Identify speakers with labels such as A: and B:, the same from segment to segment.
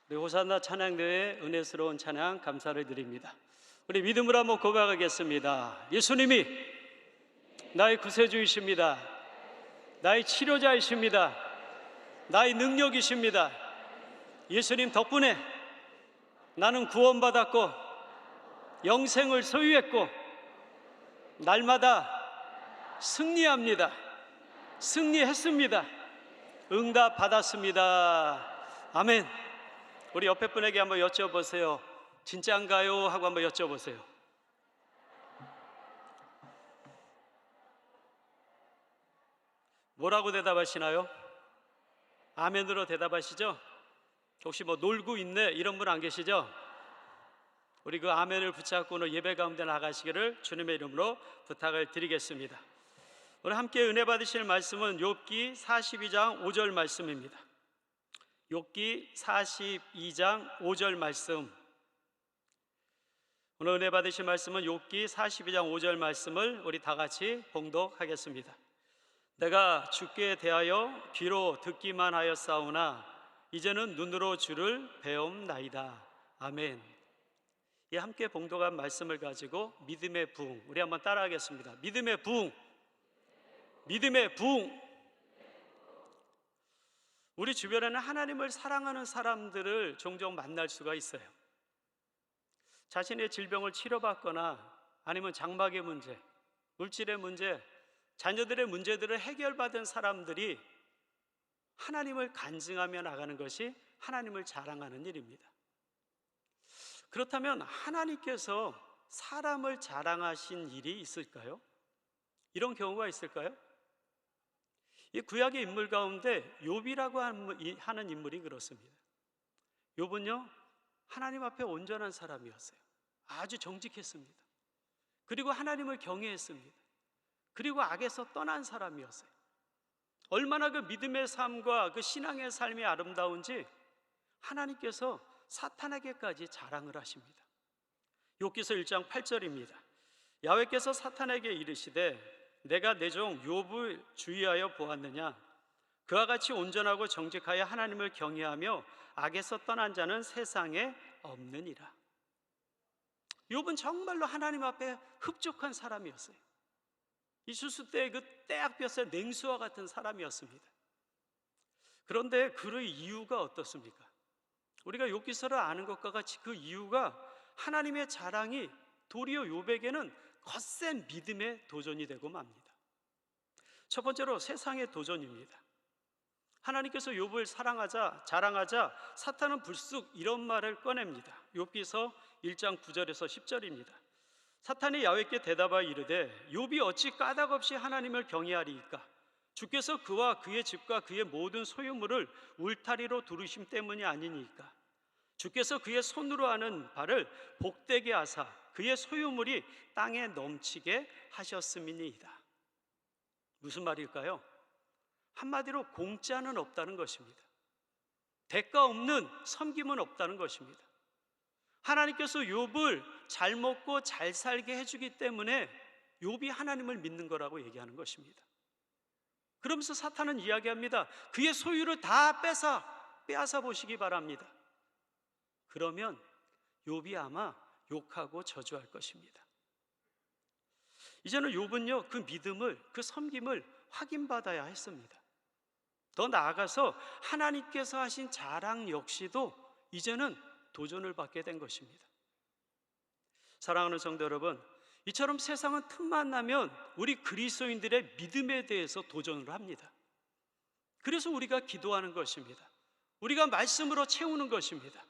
A: 우리 호산나 찬양대회 은혜스러운 찬양 감사를 드립니다. 우리 믿음으로 한번 고백하겠습니다. 예수님이 나의 구세주이십니다. 나의 치료자이십니다. 나의 능력이십니다. 예수님 덕분에 나는 구원받았고 영생을 소유했고 날마다 승리합니다. 승리했습니다. 응답 받았습니다. 아멘. 우리 옆에 분에게 한번 여쭤보세요. 진짜인가요? 하고 한번 여쭤보세요. 뭐라고 대답하시나요? 아멘으로 대답하시죠? 혹시 뭐 놀고 있네 이런 분 안 계시죠? 우리 그 아멘을 붙잡고 오늘 예배 가운데 나가시기를 주님의 이름으로 부탁을 드리겠습니다. 오늘 함께 은혜 받으실 말씀은 욥기 42장 5절 말씀입니다. 욥기 42장 5절 말씀. 오늘 은혜 받으실 말씀은 욥기 42장 5절 말씀을 우리 다 같이 봉독하겠습니다. 내가 주께 대하여 귀로 듣기만 하였사오나 이제는 눈으로 주를 배움나이다. 아멘. 이 함께 봉독한 말씀을 가지고 믿음의 부흥, 우리 한번 따라하겠습니다. 믿음의 부흥, 믿음의 부흥. 우리 주변에는 하나님을 사랑하는 사람들을 종종 만날 수가 있어요. 자신의 질병을 치료받거나 아니면 장막의 문제, 물질의 문제, 자녀들의 문제들을 해결받은 사람들이 하나님을 간증하며 나가는 것이 하나님을 자랑하는 일입니다. 그렇다면 하나님께서 사람을 자랑하신 일이 있을까요? 이런 경우가 있을까요? 이 구약의 인물 가운데 욥이라고 하는 인물이 그렇습니다. 욥은요, 하나님 앞에 온전한 사람이었어요. 아주 정직했습니다. 그리고 하나님을 경외했습니다. 그리고 악에서 떠난 사람이었어요. 얼마나 그 믿음의 삶과 그 신앙의 삶이 아름다운지 하나님께서 사탄에게까지 자랑을 하십니다. 욥기서 1장 8절입니다. 야훼께서 사탄에게 이르시되 내가 내 종 욥을 주의하여 보았느냐? 그와 같이 온전하고 정직하여 하나님을 경외하며 악에서 떠난 자는 세상에 없느니라. 욥은 정말로 하나님 앞에 흡족한 사람이었어요. 이수수 때의 그 떼약볕의 냉수와 같은 사람이었습니다. 그런데 그 이유가 어떻습니까? 우리가 욥기서를 아는 것과 같이 그 이유가 하나님의 자랑이 도리어 욥에게는 거센 믿음의 도전이 되고 맙니다. 첫 번째로 세상의 도전입니다. 하나님께서 욥을 사랑하자, 자랑하자 사탄은 불쑥 이런 말을 꺼냅니다. 욥기서 1장 9절에서 10절입니다. 사탄이 야훼께 대답하여 이르되 욥이 어찌 까닭없이 하나님을 경외하리이까? 주께서 그와 그의 집과 그의 모든 소유물을 울타리로 두르심 때문이 아니니까? 주께서 그의 손으로 하는 바를 복되게 하사 그의 소유물이 땅에 넘치게 하셨음이니이다. 무슨 말일까요? 한마디로 공짜는 없다는 것입니다. 대가 없는 섬김은 없다는 것입니다. 하나님께서 욥을 잘 먹고 잘 살게 해주기 때문에 욥이 하나님을 믿는 거라고 얘기하는 것입니다. 그러면서 사탄은 이야기합니다. 그의 소유를 다 빼앗아 보시기 바랍니다. 그러면 욥이 아마 욕하고 저주할 것입니다. 이제는 욥은요, 그 믿음을, 그 섬김을 확인받아야 했습니다. 더 나아가서 하나님께서 하신 자랑 역시도 이제는 도전을 받게 된 것입니다. 사랑하는 성도 여러분, 이처럼 세상은 틈만 나면 우리 그리스도인들의 믿음에 대해서 도전을 합니다. 그래서 우리가 기도하는 것입니다. 우리가 말씀으로 채우는 것입니다.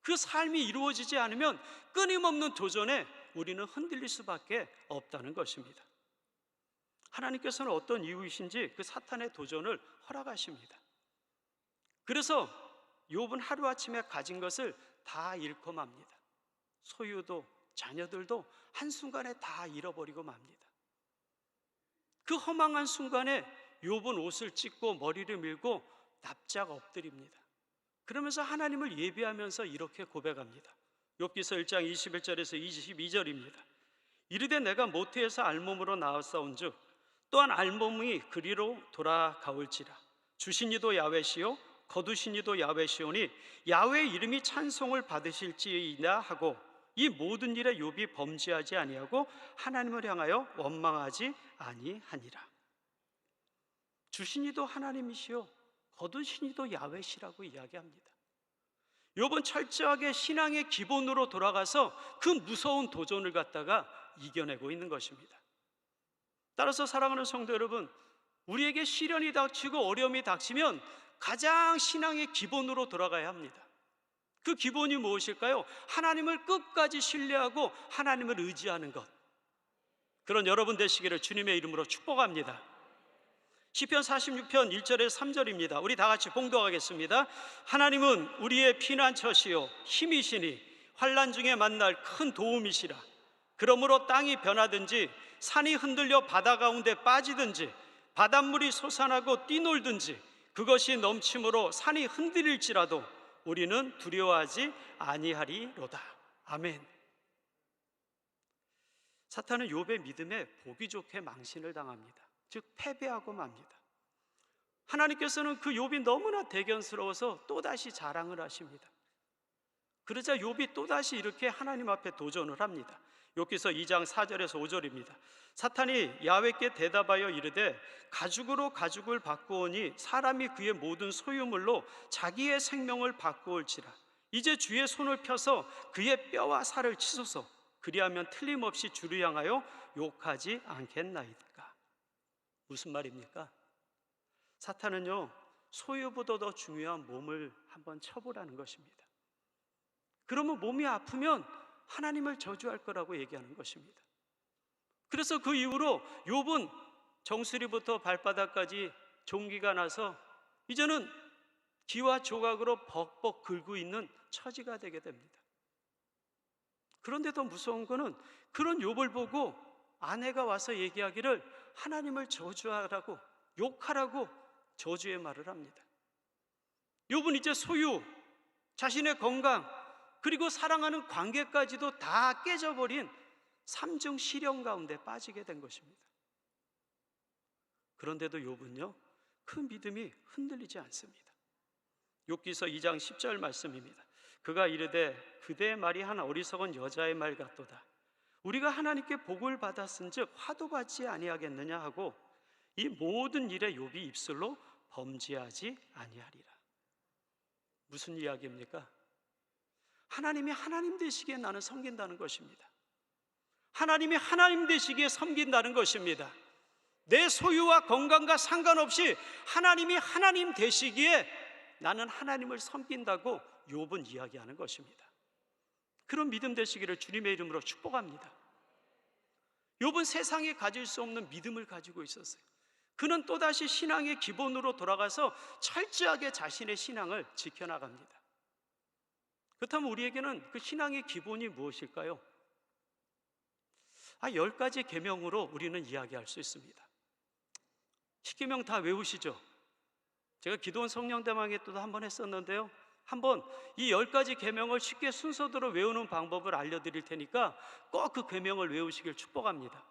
A: 그 삶이 이루어지지 않으면 끊임없는 도전에 우리는 흔들릴 수밖에 없다는 것입니다. 하나님께서는 어떤 이유이신지 그 사탄의 도전을 허락하십니다. 그래서 욥은 하루아침에 가진 것을 다 잃고 맙니다. 소유도 자녀들도 한순간에 다 잃어버리고 맙니다. 그 허망한 순간에 욥은 옷을 찢고 머리를 밀고 납작 엎드립니다. 그러면서 하나님을 예배하면서 이렇게 고백합니다. 욥기서 1장 21절에서 22절입니다. 이르되 내가 모태에서 알몸으로 나왔사온즉 또한 알몸이 그리로 돌아가올지라. 주신 이도 야훼시요 거두신 이도 야훼시오니 야훼의 이름이 찬송을 받으실지이다 하고, 이 모든 일에 욥이 범죄하지 아니하고 하나님을 향하여 원망하지 아니하니라. 주신 이도 하나님이시요 거두신 이도 야훼시라고 이야기합니다. 욥은 철저하게 신앙의 기본으로 돌아가서 그 무서운 도전을 갖다가 이겨내고 있는 것입니다. 따라서 사랑하는 성도 여러분, 우리에게 시련이 닥치고 어려움이 닥치면 가장 신앙의 기본으로 돌아가야 합니다. 그 기본이 무엇일까요? 하나님을 끝까지 신뢰하고 하나님을 의지하는 것. 그런 여러분 되시기를 주님의 이름으로 축복합니다. 시편 46편 1절에 3절입니다. 우리 다 같이 봉독하겠습니다. 하나님은 우리의 피난처시요 힘이시니 환난 중에 만날 큰 도움이시라. 그러므로 땅이 변하든지 산이 흔들려 바다 가운데 빠지든지 바닷물이 솟아나고 뛰놀든지 그것이 넘침으로 산이 흔들릴지라도 우리는 두려워하지 아니하리로다. 아멘. 사탄은 욥의 믿음에 보기 좋게 망신을 당합니다. 즉 패배하고 맙니다. 하나님께서는 그 욥이 너무나 대견스러워서 또다시 자랑을 하십니다. 그러자 욥이 또다시 이렇게 하나님 앞에 도전을 합니다. 욥기서 2장 4절에서 5절입니다. 사탄이 야훼께 대답하여 이르되 가죽으로 가죽을 바꾸오니 사람이 그의 모든 소유물로 자기의 생명을 바꾸올지라. 이제 주의 손을 펴서 그의 뼈와 살을 치소서. 그리하면 틀림없이 주를 향하여 욕하지 않겠나이까. 무슨 말입니까? 사탄은요, 소유보다 더 중요한 몸을 한번 쳐보라는 것입니다. 그러면 몸이 아프면 하나님을 저주할 거라고 얘기하는 것입니다. 그래서 그 이후로 욥은 정수리부터 발바닥까지 종기가 나서 이제는 기와 조각으로 벅벅 긁고 있는 처지가 되게 됩니다. 그런데 더 무서운 거는 그런 욥을 보고 아내가 와서 얘기하기를 하나님을 저주하라고, 욕하라고 저주의 말을 합니다. 욥은 이제 소유, 자신의 건강, 그리고 사랑하는 관계까지도 다 깨져버린 삼중 시련 가운데 빠지게 된 것입니다. 그런데도 욥은요, 그 믿음이 흔들리지 않습니다. 욥기서 2장 10절 말씀입니다. 그가 이르되 그대의 말이 한 어리석은 여자의 말 같도다. 우리가 하나님께 복을 받았은즉 화도 받지 아니하겠느냐 하고 이 모든 일에 욥이 입술로 범죄하지 아니하리라. 무슨 이야기입니까? 하나님이 하나님 되시기에 나는 섬긴다는 것입니다. 하나님이 하나님 되시기에 섬긴다는 것입니다. 내 소유와 건강과 상관없이 하나님이 하나님 되시기에 나는 하나님을 섬긴다고 욥은 이야기하는 것입니다. 그런 믿음 되시기를 주님의 이름으로 축복합니다. 욥은 세상에 가질 수 없는 믿음을 가지고 있었어요. 그는 또다시 신앙의 기본으로 돌아가서 철저하게 자신의 신앙을 지켜나갑니다. 그렇다면 우리에게는 그 신앙의 기본이 무엇일까요? 10가지 계명으로 우리는 이야기할 수 있습니다. 10계명 다 외우시죠? 제가 기도원 성령대망회 때도 한번 했었는데요, 한번 이 10가지 계명을 쉽게 순서대로 외우는 방법을 알려드릴 테니까 꼭 그 계명을 외우시길 축복합니다.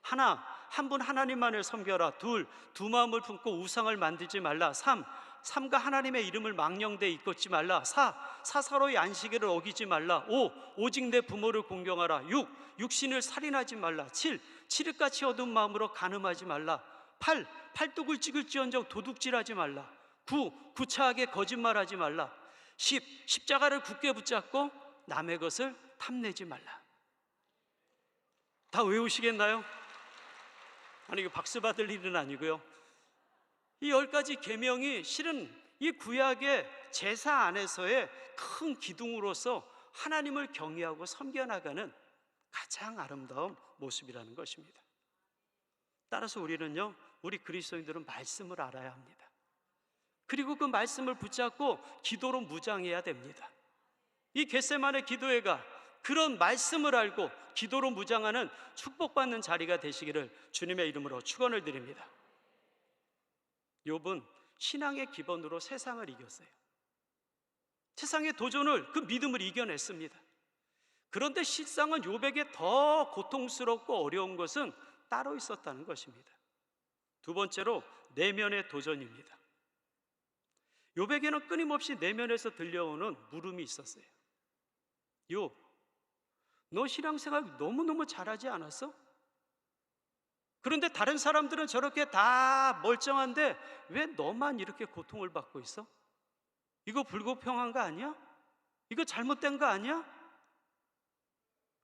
A: 하나, 한 분 하나님만을 섬겨라. 둘, 두 마음을 품고 우상을 만들지 말라. 삼가 하나님의 이름을 망령되이 잊지 말라. 사사로이 안식일을 어기지 말라. 오직 내 부모를 공경하라. 육신을 살인하지 말라. 칠흑같이 어두운 마음으로 간음하지 말라. 팔뚝을 찍을지언정 도둑질하지 말라. 구차하게 거짓말하지 말라. 십자가를 굳게 붙잡고 남의 것을 탐내지 말라. 다 외우시겠나요? 아니, 이거 박수 받을 일은 아니고요, 이 10가지 계명이 실은 이 구약의 제사 안에서의 큰 기둥으로서 하나님을 경외하고 섬겨나가는 가장 아름다운 모습이라는 것입니다. 따라서 우리는요, 우리 그리스도인들은 말씀을 알아야 합니다. 그리고 그 말씀을 붙잡고 기도로 무장해야 됩니다. 이 겟세마네 기도회가 그런 말씀을 알고 기도로 무장하는 축복받는 자리가 되시기를 주님의 이름으로 축원을 드립니다. 욥은 신앙의 기본으로 세상을 이겼어요. 세상의 도전을, 그 믿음을 이겨냈습니다. 그런데 실상은 욥에게 더 고통스럽고 어려운 것은 따로 있었다는 것입니다. 두 번째로 내면의 도전입니다. 욥에게는 끊임없이 내면에서 들려오는 물음이 있었어요. 욥, 너 신앙생활 너무너무 잘하지 않았어? 그런데 다른 사람들은 저렇게 다 멀쩡한데 왜 너만 이렇게 고통을 받고 있어? 이거 불공평한 거 아니야? 이거 잘못된 거 아니야?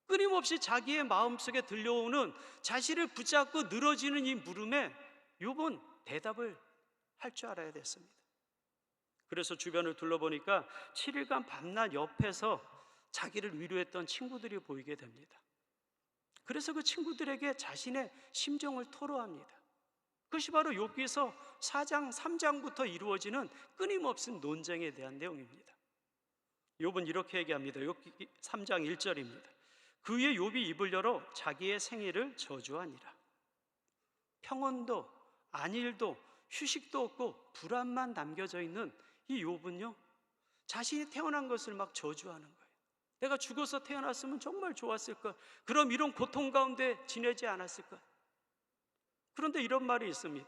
A: 끊임없이 자기의 마음속에 들려오는 자신을 붙잡고 늘어지는 이 물음에 욥은 대답을 할 줄 알아야 됐습니다. 그래서 주변을 둘러보니까 7일간 밤낮 옆에서 자기를 위로했던 친구들이 보이게 됩니다. 그래서 그 친구들에게 자신의 심정을 토로합니다. 그것이 바로 욥기서 4장 3장부터 이루어지는 끊임없는 논쟁에 대한 내용입니다. 욥은 이렇게 얘기합니다. 욥기 3장 1절입니다. 그 후에 욥이 입을 열어 자기의 생애를 저주하니라. 평온도 안일도 휴식도 없고 불안만 남겨져 있는 이 욥은요, 자신이 태어난 것을 막 저주하는 거예요. 내가 죽어서 태어났으면 정말 좋았을 것. 그럼 이런 고통 가운데 지내지 않았을 것. 그런데 이런 말이 있습니다.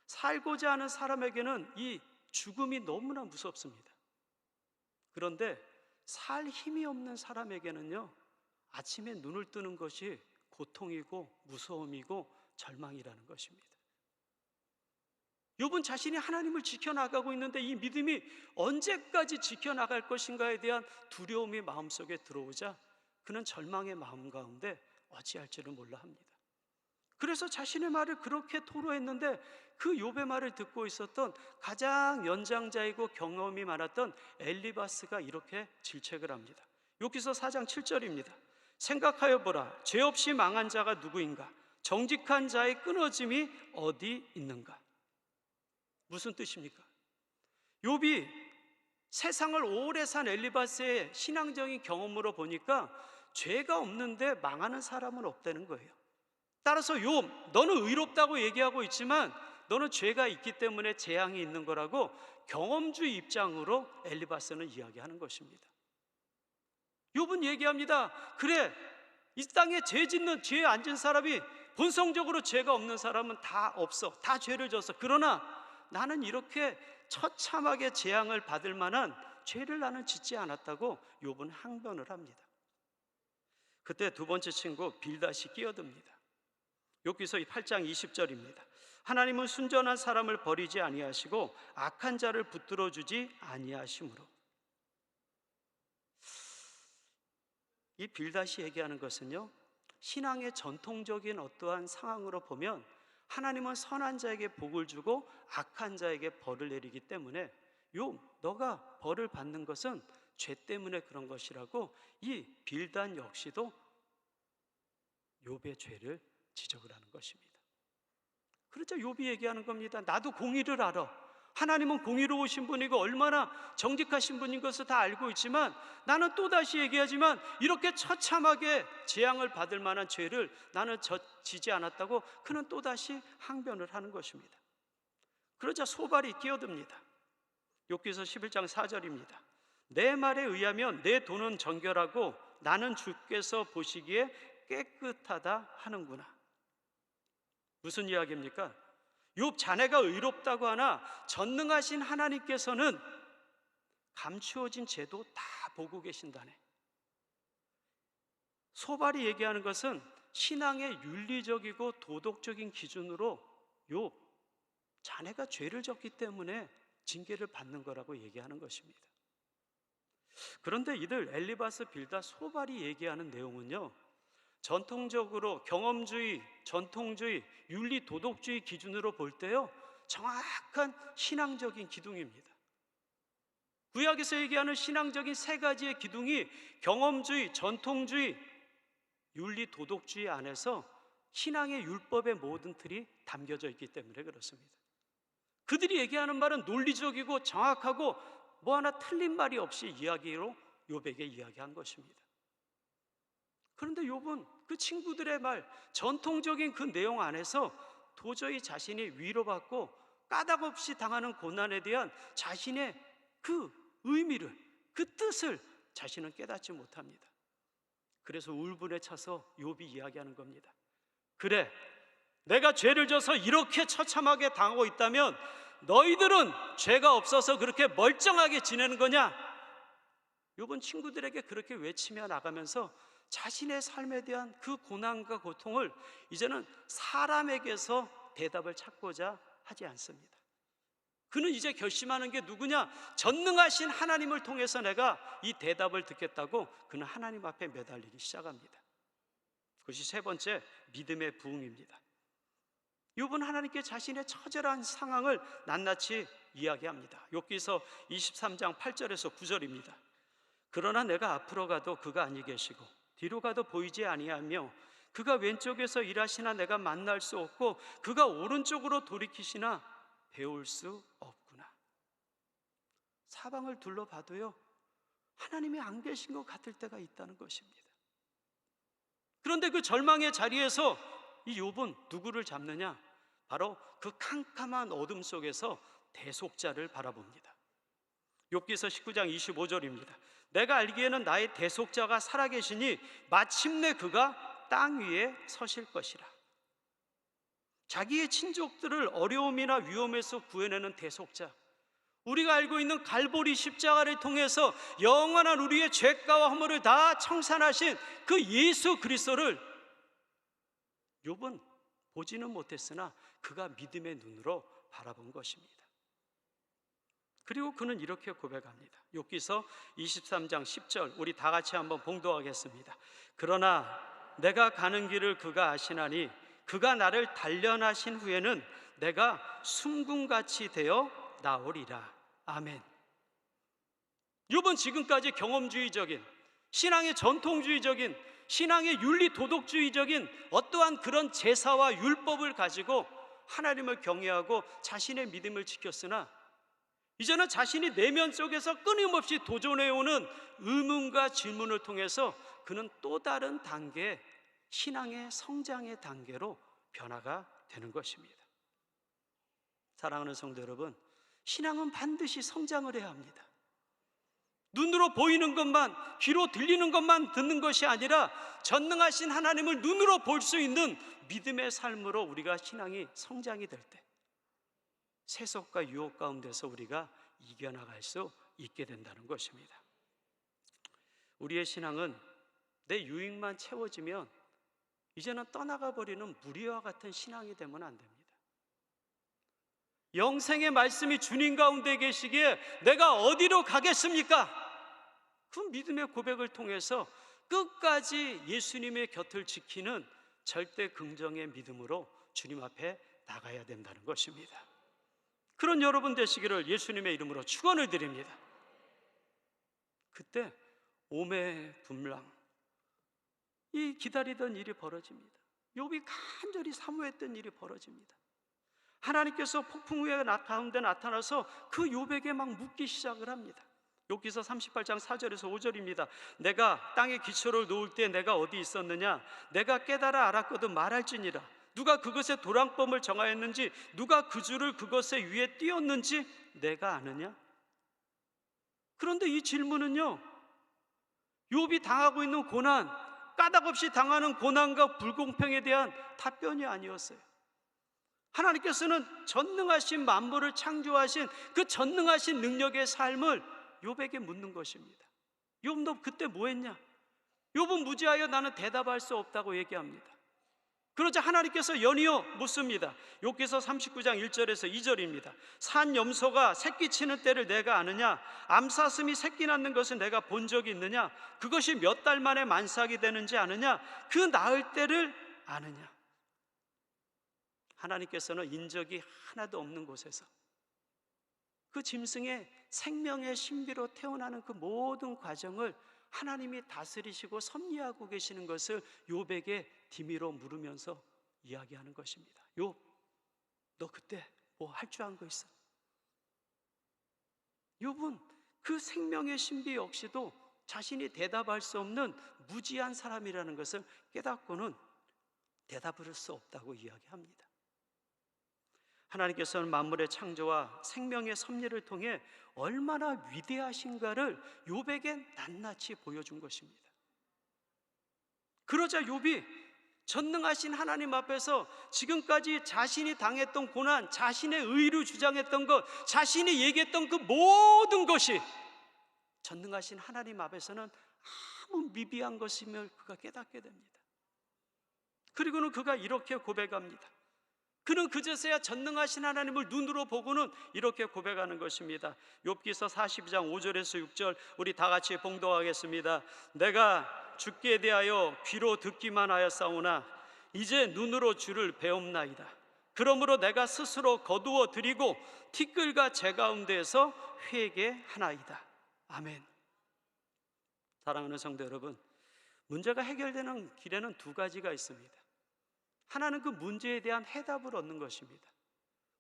A: 살고자 하는 사람에게는 이 죽음이 너무나 무섭습니다. 그런데 살 힘이 없는 사람에게는요, 아침에 눈을 뜨는 것이 고통이고 무서움이고 절망이라는 것입니다. 욥은 자신이 하나님을 지켜나가고 있는데 이 믿음이 언제까지 지켜나갈 것인가에 대한 두려움이 마음속에 들어오자 그는 절망의 마음 가운데 어찌할 줄을 몰라 합니다. 그래서 자신의 말을 그렇게 토로했는데 그 욥의 말을 듣고 있었던 가장 연장자이고 경험이 많았던 엘리바스가 이렇게 질책을 합니다. 욥기서 4장 7절입니다. 생각하여 보라, 죄 없이 망한 자가 누구인가? 정직한 자의 끊어짐이 어디 있는가? 무슨 뜻입니까? 욥이 세상을 오래 산 엘리바스의 신앙적인 경험으로 보니까 죄가 없는데 망하는 사람은 없다는 거예요. 따라서 욥, 너는 의롭다고 얘기하고 있지만 너는 죄가 있기 때문에 재앙이 있는 거라고 경험주의 입장으로 엘리바스는 이야기하는 것입니다. 욥은 얘기합니다. 그래, 이 땅에 죄 짓는 죄에 앉은 사람이 본성적으로 죄가 없는 사람은 다 없어. 다 죄를 졌어. 그러나 나는 이렇게 처참하게 재앙을 받을 만한 죄를 나는 짓지 않았다고 욥은 항변을 합니다. 그때 두 번째 친구 빌닷이 끼어듭니다. 욥기서 8장 20절입니다. 하나님은 순전한 사람을 버리지 아니하시고 악한 자를 붙들어 주지 아니하심으로. 이 빌닷이 얘기하는 것은요, 신앙의 전통적인 어떠한 상황으로 보면 하나님은 선한 자에게 복을 주고 악한 자에게 벌을 내리기 때문에 욥, 너가 벌을 받는 것은 죄 때문에 그런 것이라고 이 빌닷 역시도 욥의 죄를 지적을 하는 것입니다. 그렇죠. 욥이 얘기하는 겁니다. 나도 공의를 알아. 하나님은 공의로우신 분이고 얼마나 정직하신 분인 것을 다 알고 있지만 나는 또다시 얘기하지만 이렇게 처참하게 재앙을 받을 만한 죄를 나는 지지 않았다고 그는 또다시 항변을 하는 것입니다. 그러자 소발이 끼어듭니다. 욥기서 11장 4절입니다. 내 말에 의하면 내 돈은 정결하고 나는 주께서 보시기에 깨끗하다 하는구나. 무슨 이야기입니까? 욥, 자네가 의롭다고 하나 전능하신 하나님께서는 감추어진 죄도 다 보고 계신다네. 소발이 얘기하는 것은 신앙의 윤리적이고 도덕적인 기준으로 욥, 자네가 죄를 졌기 때문에 징계를 받는 거라고 얘기하는 것입니다. 그런데 이들 엘리바스, 빌닷, 소발이 얘기하는 내용은요, 전통적으로 경험주의, 전통주의, 윤리, 도덕주의 기준으로 볼 때요, 정확한 신앙적인 기둥입니다. 구약에서 얘기하는 신앙적인 세 가지의 기둥이 경험주의, 전통주의, 윤리, 도덕주의 안에서 신앙의 율법의 모든 틀이 담겨져 있기 때문에 그렇습니다. 그들이 얘기하는 말은 논리적이고 정확하고 뭐 하나 틀린 말이 없이 이야기로 욥에게 이야기한 것입니다. 그런데 욥은 그 친구들의 말, 전통적인 그 내용 안에서 도저히 자신이 위로받고 까닭없이 당하는 고난에 대한 자신의 그 의미를, 그 뜻을 자신은 깨닫지 못합니다. 그래서 울분에 차서 욥이 이야기하는 겁니다. 그래, 내가 죄를 져서 이렇게 처참하게 당하고 있다면 너희들은 죄가 없어서 그렇게 멀쩡하게 지내는 거냐? 욥은 친구들에게 그렇게 외치며 나가면서 자신의 삶에 대한 그 고난과 고통을 이제는 사람에게서 대답을 찾고자 하지 않습니다. 그는 이제 결심하는 게 누구냐? 전능하신 하나님을 통해서 내가 이 대답을 듣겠다고 그는 하나님 앞에 매달리기 시작합니다. 그것이 세 번째, 믿음의 부흥입니다. 욥은 하나님께 자신의 처절한 상황을 낱낱이 이야기합니다. 욥기서 23장 8절에서 9절입니다. 그러나 내가 앞으로 가도 그가 아니 계시고 뒤로 가도 보이지 아니하며 그가 왼쪽에서 일하시나 내가 만날 수 없고 그가 오른쪽으로 돌이키시나 배울 수 없구나. 사방을 둘러봐도요, 하나님이 안 계신 것 같을 때가 있다는 것입니다. 그런데 그 절망의 자리에서 이 욥은 누구를 잡느냐? 바로 그 캄캄한 어둠 속에서 대속자를 바라봅니다. 욥기서 19장 25절입니다. 내가 알기에는 나의 대속자가 살아계시니 마침내 그가 땅 위에 서실 것이라. 자기의 친족들을 어려움이나 위험에서 구해내는 대속자, 우리가 알고 있는 갈보리 십자가를 통해서 영원한 우리의 죄가와 허물을 다 청산하신 그 예수 그리스도를 욥은 보지는 못했으나 그가 믿음의 눈으로 바라본 것입니다. 그리고 그는 이렇게 고백합니다. 욥기서 23장 10절, 우리 다 같이 한번 봉독하겠습니다. 그러나 내가 가는 길을 그가 아시나니 그가 나를 단련하신 후에는 내가 숨군같이 되어 나오리라. 아멘. 욥은 지금까지 경험주의적인, 신앙의 전통주의적인, 신앙의 윤리 도덕주의적인 어떠한 그런 제사와 율법을 가지고 하나님을 경외하고 자신의 믿음을 지켰으나 이제는 자신이 내면 속에서 끊임없이 도전해오는 의문과 질문을 통해서 그는 또 다른 단계, 신앙의 성장의 단계로 변화가 되는 것입니다. 사랑하는 성도 여러분, 신앙은 반드시 성장을 해야 합니다. 눈으로 보이는 것만, 귀로 들리는 것만 듣는 것이 아니라 전능하신 하나님을 눈으로 볼 수 있는 믿음의 삶으로 우리가 신앙이 성장이 될 때 세속과 유혹 가운데서 우리가 이겨나갈 수 있게 된다는 것입니다. 우리의 신앙은 내 유익만 채워지면 이제는 떠나가 버리는 무리와 같은 신앙이 되면 안 됩니다. 영생의 말씀이 주님 가운데 계시기에 내가 어디로 가겠습니까? 그 믿음의 고백을 통해서 끝까지 예수님의 곁을 지키는 절대 긍정의 믿음으로 주님 앞에 나가야 된다는 것입니다. 그런 여러분 되시기를 예수님의 이름으로 축원을 드립니다. 그때 오매분랑 이 기다리던 일이 벌어집니다. 욥이 간절히 사모했던 일이 벌어집니다. 하나님께서 폭풍 후에 가운데 나타나서 그 욥에게 막 묻기 시작을 합니다. 욥기서 38장 4절에서 5절입니다. 내가 땅에 기초를 놓을 때 내가 어디 있었느냐? 내가 깨달아 알았거든 말할지니라. 누가 그것의 도량범을 정하였는지, 누가 그 줄을 그것의 위에 띄었는지 내가 아느냐? 그런데 이 질문은요, 욥이 당하고 있는 고난, 까닭없이 당하는 고난과 불공평에 대한 답변이 아니었어요. 하나님께서는 전능하신 만물을 창조하신 그 전능하신 능력의 삶을 욥에게 묻는 것입니다. 욥, 너 그때 뭐 했냐? 욥은 무지하여 나는 대답할 수 없다고 얘기합니다. 그러자 하나님께서 연이어 묻습니다. 욥기서 39장 1절에서 2절입니다. 산 염소가 새끼 치는 때를 내가 아느냐? 암사슴이 새끼 낳는 것을 내가 본 적이 있느냐? 그것이 몇 달 만에 만삭이 되는지 아느냐? 그 낳을 때를 아느냐? 하나님께서는 인적이 하나도 없는 곳에서 그 짐승의 생명의 신비로 태어나는 그 모든 과정을 하나님이 다스리시고 섭리하고 계시는 것을 욥에게 디미로 물으면서 이야기하는 것입니다. 욥, 너 그때 뭐 할 줄 아는 거 있어? 욥은 그 생명의 신비 역시도 자신이 대답할 수 없는 무지한 사람이라는 것을 깨닫고는 대답할 수 없다고 이야기합니다. 하나님께서는 만물의 창조와 생명의 섭리를 통해 얼마나 위대하신가를 욥에게 낱낱이 보여준 것입니다. 그러자 욥이 전능하신 하나님 앞에서 지금까지 자신이 당했던 고난, 자신의 의를 주장했던 것, 자신이 얘기했던 그 모든 것이 전능하신 하나님 앞에서는 아무 미비한 것임을 그가 깨닫게 됩니다. 그리고는 그가 이렇게 고백합니다. 그는 그제서야 전능하신 하나님을 눈으로 보고는 이렇게 고백하는 것입니다. 욥기서 42장 5절에서 6절 우리 다 같이 봉독하겠습니다. 내가 주께 대하여 귀로 듣기만 하였사오나 이제 눈으로 주를 배움나이다. 그러므로 내가 스스로 거두어 드리고 티끌과 재 가운데에서 회개하나이다. 아멘. 사랑하는 성도 여러분, 문제가 해결되는 길에는 두 가지가 있습니다. 하나는 그 문제에 대한 해답을 얻는 것입니다.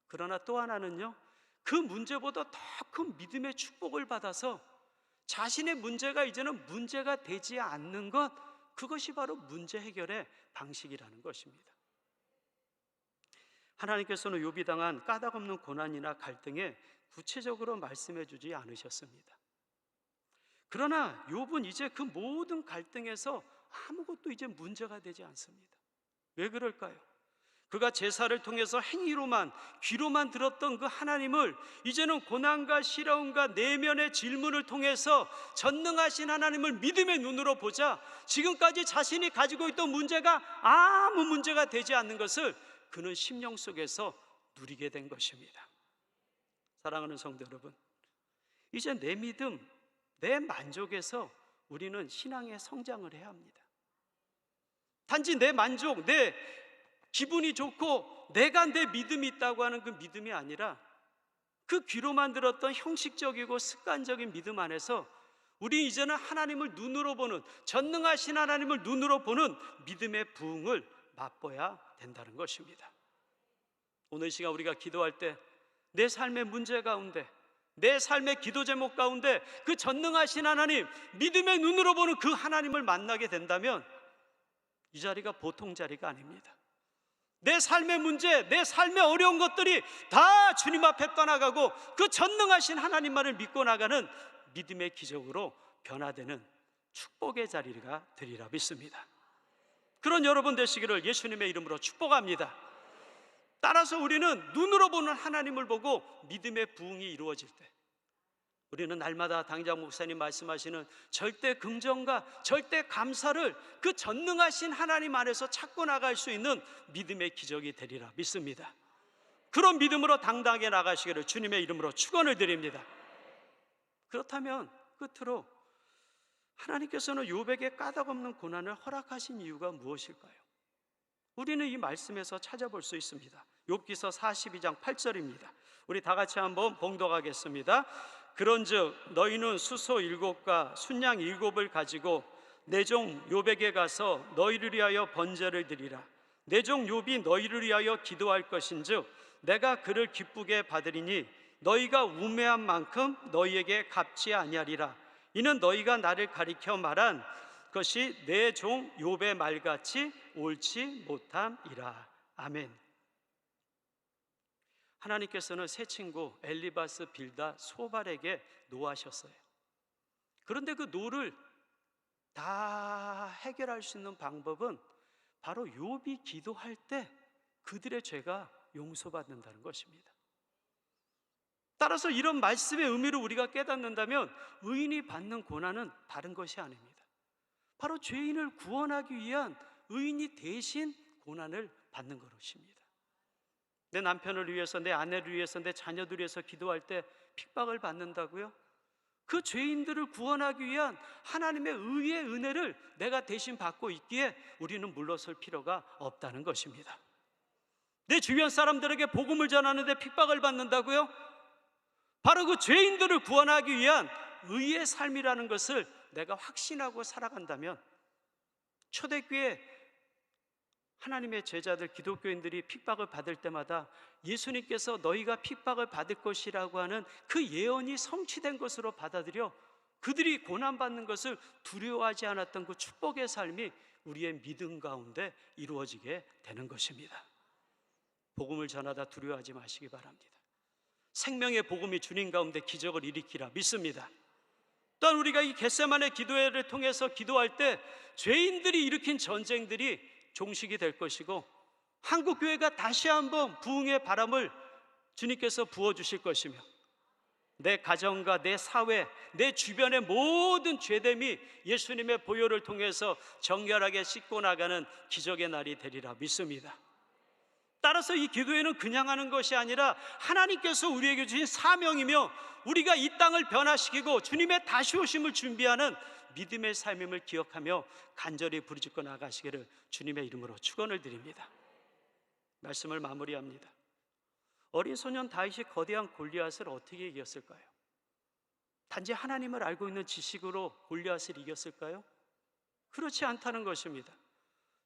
A: 그러나 또 하나는요, 그 문제보다 더 큰 믿음의 축복을 받아서 자신의 문제가 이제는 문제가 되지 않는 것, 그것이 바로 문제 해결의 방식이라는 것입니다. 하나님께서는 욥이 당한 까닭없는 고난이나 갈등에 구체적으로 말씀해 주지 않으셨습니다. 그러나 욥은 이제 그 모든 갈등에서 아무것도 이제 문제가 되지 않습니다. 왜 그럴까요? 그가 제사를 통해서 행위로만, 귀로만 들었던 그 하나님을 이제는 고난과 시련과 내면의 질문을 통해서 전능하신 하나님을 믿음의 눈으로 보자 지금까지 자신이 가지고 있던 문제가 아무 문제가 되지 않는 것을 그는 심령 속에서 누리게 된 것입니다. 사랑하는 성도 여러분, 이제 내 믿음, 내 만족에서 우리는 신앙의 성장을 해야 합니다. 단지 내 만족, 내 기분이 좋고 내가 내 믿음이 있다고 하는 그 믿음이 아니라 그 귀로만 들었던 형식적이고 습관적인 믿음 안에서 우리 이제는 하나님을 눈으로 보는, 전능하신 하나님을 눈으로 보는 믿음의 부흥을 맛보아야 된다는 것입니다. 오늘 시간 우리가 기도할 때 내 삶의 문제 가운데, 내 삶의 기도 제목 가운데 그 전능하신 하나님, 믿음의 눈으로 보는 그 하나님을 만나게 된다면 이 자리가 보통 자리가 아닙니다. 내 삶의 문제, 내 삶의 어려운 것들이 다 주님 앞에 떠나가고 그 전능하신 하나님만을 믿고 나가는 믿음의 기적으로 변화되는 축복의 자리가 되리라 믿습니다. 그런 여러분 되시기를 예수님의 이름으로 축복합니다. 따라서 우리는 눈으로 보는 하나님을 보고 믿음의 부흥이 이루어질 때 우리는 날마다 당장 목사님 말씀하시는 절대 긍정과 절대 감사를 그 전능하신 하나님 안에서 찾고 나갈 수 있는 믿음의 기적이 되리라 믿습니다. 그런 믿음으로 당당하게 나가시기를 주님의 이름으로 축원을 드립니다. 그렇다면 끝으로 하나님께서는 욥에게 까닭없는 고난을 허락하신 이유가 무엇일까요? 우리는 이 말씀에서 찾아볼 수 있습니다. 욥기서 42장 8절입니다. 우리 다 같이 한번 봉독하겠습니다. 그런즉 너희는 수소 7과 순양 7을 가지고 내 종 욥에게 가서 너희를 위하여 번제를 드리라. 내 종 욥이 너희를 위하여 기도할 것인즉 내가 그를 기쁘게 받으리니 너희가 우매한 만큼 너희에게 갚지 아니하리라. 이는 너희가 나를 가리켜 말한 것이 내 종 욥의 말같이 옳지 못함이라. 아멘. 하나님께서는 새 친구 엘리바스 빌다 소발에게 노하셨어요. 그런데 그 노를 다 해결할 수 있는 방법은 바로 욥이 기도할 때 그들의 죄가 용서받는다는 것입니다. 따라서 이런 말씀의 의미를 우리가 깨닫는다면 의인이 받는 고난은 다른 것이 아닙니다. 바로 죄인을 구원하기 위한 의인이 대신 고난을 받는 것입니다. 내 남편을 위해서, 내 아내를 위해서, 내 자녀들을 위해서 기도할 때 핍박을 받는다고요? 그 죄인들을 구원하기 위한 하나님의 의의 은혜를 내가 대신 받고 있기에 우리는 물러설 필요가 없다는 것입니다. 내 주변 사람들에게 복음을 전하는데 핍박을 받는다고요? 바로 그 죄인들을 구원하기 위한 의의 삶이라는 것을 내가 확신하고 살아간다면 초대교회 하나님의 제자들, 기독교인들이 핍박을 받을 때마다 예수님께서 너희가 핍박을 받을 것이라고 하는 그 예언이 성취된 것으로 받아들여 그들이 고난받는 것을 두려워하지 않았던 그 축복의 삶이 우리의 믿음 가운데 이루어지게 되는 것입니다. 복음을 전하다 두려워하지 마시기 바랍니다. 생명의 복음이 주님 가운데 기적을 일으키라 믿습니다. 또한 우리가 이 겟세마네 기도회를 통해서 기도할 때 죄인들이 일으킨 전쟁들이 종식이 될 것이고 한국교회가 다시 한번 부흥의 바람을 주님께서 부어주실 것이며 내 가정과 내 사회, 내 주변의 모든 죄됨이 예수님의 보혈을 통해서 정결하게 씻고 나가는 기적의 날이 되리라 믿습니다. 따라서 이 기도회는 그냥 하는 것이 아니라 하나님께서 우리에게 주신 사명이며 우리가 이 땅을 변화시키고 주님의 다시 오심을 준비하는 믿음의 삶임을 기억하며 간절히 부르짖고 나가시기를 주님의 이름으로 축원을 드립니다. 말씀을 마무리합니다. 어린 소년 다윗이 거대한 골리앗을 어떻게 이겼을까요? 단지 하나님을 알고 있는 지식으로 골리앗을 이겼을까요? 그렇지 않다는 것입니다.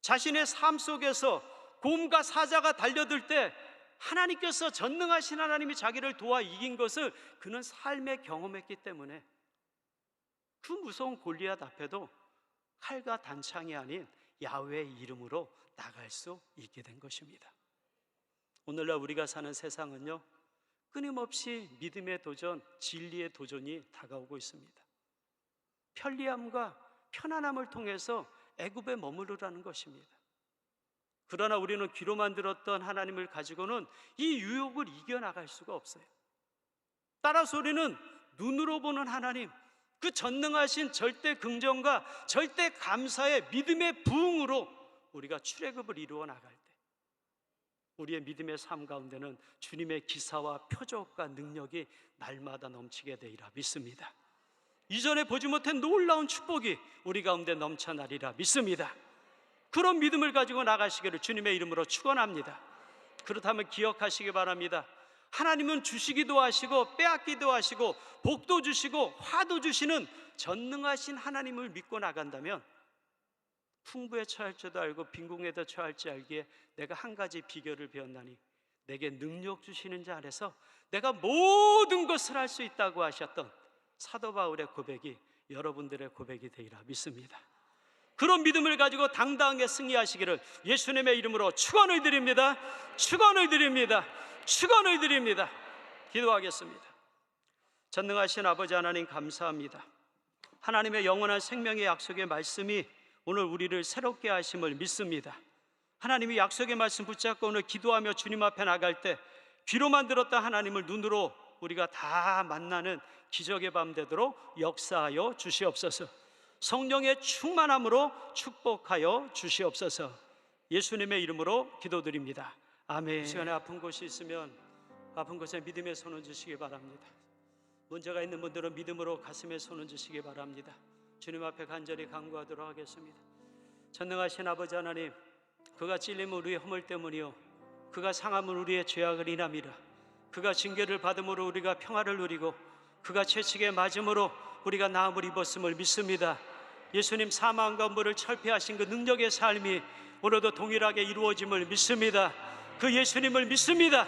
A: 자신의 삶 속에서 곰과 사자가 달려들 때 하나님께서 전능하신 하나님이 자기를 도와 이긴 것을 그는 삶에 경험했기 때문에 그 무서운 골리앗 앞에도 칼과 단창이 아닌 야훼의 이름으로 나갈 수 있게 된 것입니다. 오늘날 우리가 사는 세상은요, 끊임없이 믿음의 도전, 진리의 도전이 다가오고 있습니다. 편리함과 편안함을 통해서 애굽에 머무르라는 것입니다. 그러나 우리는 귀로만 들었던 하나님을 가지고는 이 유혹을 이겨나갈 수가 없어요. 따라서 우리는 눈으로 보는 하나님, 그 전능하신 절대 긍정과 절대 감사의 믿음의 부흥으로 우리가 출애굽을 이루어 나갈 때 우리의 믿음의 삶 가운데는 주님의 기사와 표적과 능력이 날마다 넘치게 되리라 믿습니다. 이전에 보지 못한 놀라운 축복이 우리 가운데 넘쳐나리라 믿습니다. 그런 믿음을 가지고 나가시기를 주님의 이름으로 축원합니다. 그렇다면 기억하시기 바랍니다. 하나님은 주시기도 하시고 빼앗기도 하시고 복도 주시고 화도 주시는 전능하신 하나님을 믿고 나간다면 풍부에 처할 줄도 알고 빈궁에도 처할지 알기에 내가 한 가지 비결을 배웠나니 내게 능력 주시는 자 안에서 내가 모든 것을 할 수 있다고 하셨던 사도 바울의 고백이 여러분들의 고백이 되리라 믿습니다. 그런 믿음을 가지고 당당하게 승리하시기를 예수님의 이름으로 축원을 드립니다. 축원을 드립니다. 축원을 드립니다. 기도하겠습니다. 전능하신 아버지 하나님 감사합니다. 하나님의 영원한 생명의 약속의 말씀이 오늘 우리를 새롭게 하심을 믿습니다. 하나님이 약속의 말씀 붙잡고 오늘 기도하며 주님 앞에 나갈 때 귀로만 들었던 하나님을 눈으로 우리가 다 만나는 기적의 밤 되도록 역사하여 주시옵소서. 성령의 충만함으로 축복하여 주시옵소서. 예수님의 이름으로 기도드립니다. 아멘. 이 시간에 아픈 곳이 있으면 아픈 곳에 믿음의 손을 주시기 바랍니다. 문제가 있는 분들은 믿음으로 가슴에 손을 주시기 바랍니다. 주님 앞에 간절히 간구하도록 하겠습니다. 전능하신 아버지 하나님, 그가 찔림은 우리의 허물 때문이요 그가 상함은 우리의 죄악을 인함이라. 그가 징계를 받음으로 우리가 평화를 누리고 그가 채찍에 맞음으로 우리가 나음을 입었음을 믿습니다. 예수님 사망과 물을 철폐하신 그 능력의 삶이 오늘도 동일하게 이루어짐을 믿습니다. 그 예수님을 믿습니다.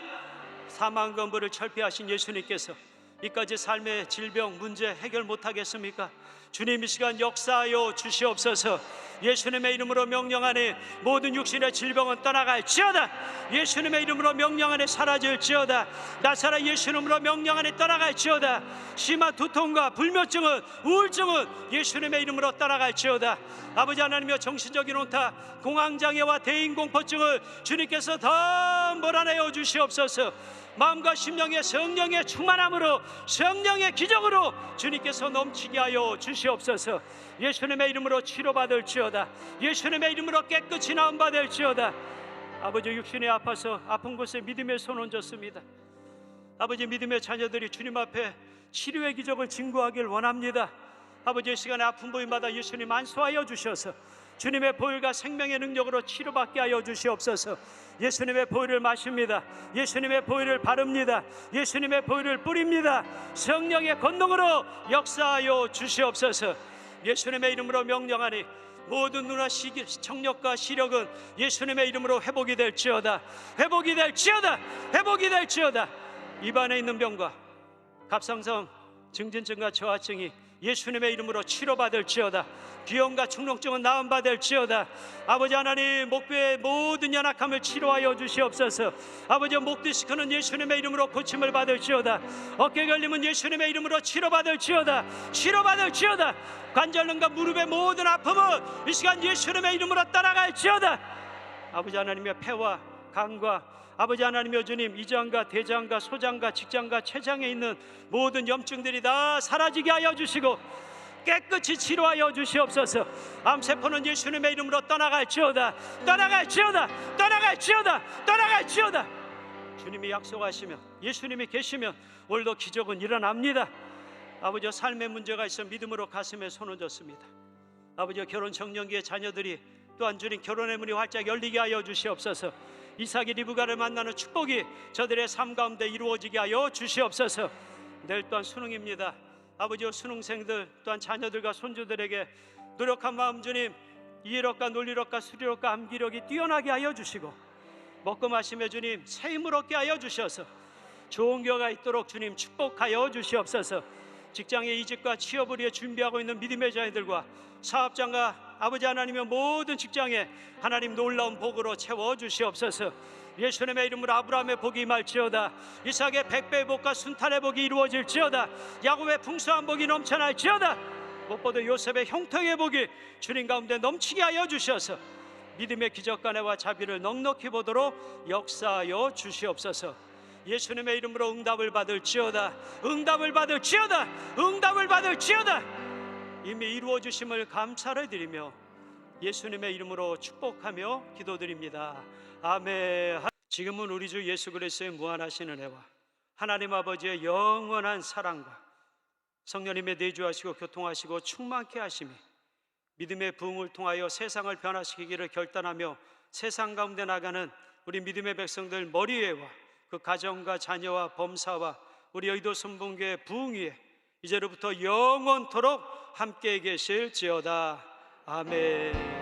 A: 사망과 물을 철폐하신 예수님께서 이까지 삶의 질병 문제 해결 못하겠습니까? 주님 이 시간 역사하여 주시옵소서. 예수님의 이름으로 명령하니 모든 육신의 질병은 떠나갈지어다. 예수님의 이름으로 명령하니 사라질지어다. 나사렛 예수님으로 명령하니 떠나갈지어다. 심한 두통과 불면증은 우울증은 예수님의 이름으로 떠나갈지어다. 아버지 하나님여 정신적인 온타 공황장애와 대인공포증을 주님께서 더 몰아내어 주시옵소서. 마음과 심령의 성령의 충만함으로 성령의 기적으로 주님께서 넘치게 하여 주시옵소서. 예수님의 이름으로 치료받을지어다. 예수님의 이름으로 깨끗이 나음받을지어다. 아버지 육신이 아파서 아픈 곳에 믿음의 손 얹었습니다. 아버지 믿음의 자녀들이 주님 앞에 치료의 기적을 증거하길 원합니다. 아버지 이 시간에 아픈 부위마다 예수님 안수하여 주셔서 주님의 보혈과 생명의 능력으로 치료받게 하여 주시옵소서. 예수님의 보혈을 마십니다. 예수님의 보혈을 바릅니다. 예수님의 보혈을 뿌립니다. 성령의 권능으로 역사하여 주시옵소서. 예수님의 이름으로 명령하니 모든 눈과 청력과 시력은 예수님의 이름으로 회복이 될지어다. 회복이 될지어다. 회복이 될지어다. 입안에 있는 병과 갑상선 증진증과 저하증이 예수님의 이름으로 치료받을지어다. 비염과 축농증은 나음받을지어다. 아버지 하나님 목뼈의 모든 연약함을 치료하여 주시옵소서. 아버지 목 디스크는 예수님의 이름으로 고침을 받을지어다. 어깨 결림은 예수님의 이름으로 치료받을지어다. 치료받을지어다. 관절염과 무릎의 모든 아픔은 이 시간 예수님의 이름으로 떠나갈지어다. 아버지 하나님의 폐와 간과 아버지 하나님의 주님, 이장과 대장과 소장과 직장과 췌장에 있는 모든 염증들이 다 사라지게 하여 주시고 깨끗이 치료하여 주시옵소서. 암세포는 예수님의 이름으로 떠나갈지어다, 떠나갈지어다, 떠나갈지어다, 떠나갈지어다. 주님이 약속하시면, 예수님이 계시면 오늘도 기적은 일어납니다. 아버지, 삶의 문제가 있어 믿음으로 가슴에 손 얹었습니다. 아버지, 결혼 정년기의 자녀들이 또한 주님 결혼의 문이 활짝 열리게 하여 주시옵소서. 이삭이 리브가를 만나는 축복이 저들의 삶 가운데 이루어지게 하여 주시옵소서. 내일 또한 수능입니다. 아버지, 수능생들 또한 자녀들과 손주들에게 노력한 마음 주님, 이해력과 논리력과 수리력과 암기력이 뛰어나게 하여 주시고 먹고 마시며 주님 새 힘을 얻게 하여 주셔서 좋은 결과가 있도록 주님 축복하여 주시옵소서. 직장에 이직과 취업을 위해 준비하고 있는 믿음의 자녀들과 사업장과 아버지 하나님의 모든 직장에 하나님 놀라운 복으로 채워 주시옵소서. 예수님의 이름으로 아브라함의 복이 임할지어다. 이삭의 100배의 복과 순탄의 복이 이루어질지어다. 야곱의 풍성한 복이 넘쳐날지어다. 무엇보다 요셉의 형통의 복이 주님 가운데 넘치게 하여 주셔서 믿음의 기적간해와 자비를 넉넉히 보도록 역사하여 주시옵소서. 예수님의 이름으로 응답을 받을지어다, 응답을 받을지어다, 응답을 받을지어다. 이미 이루어 주심을 감사를 드리며 예수님의 이름으로 축복하며 기도드립니다. 아멘. 지금은 우리 주 예수 그리스도의 무한하신 은혜와 하나님 아버지의 영원한 사랑과 성령님의 내주하시고 교통하시고 충만케 하심이 믿음의 부흥을 통하여 세상을 변화시키기를 결단하며 세상 가운데 나가는 우리 믿음의 백성들 머리 위에와 그 가정과 자녀와 범사와 우리 여의도 선봉교회 부흥 위에 이제로부터 영원토록 함께 계실지어다. 아멘.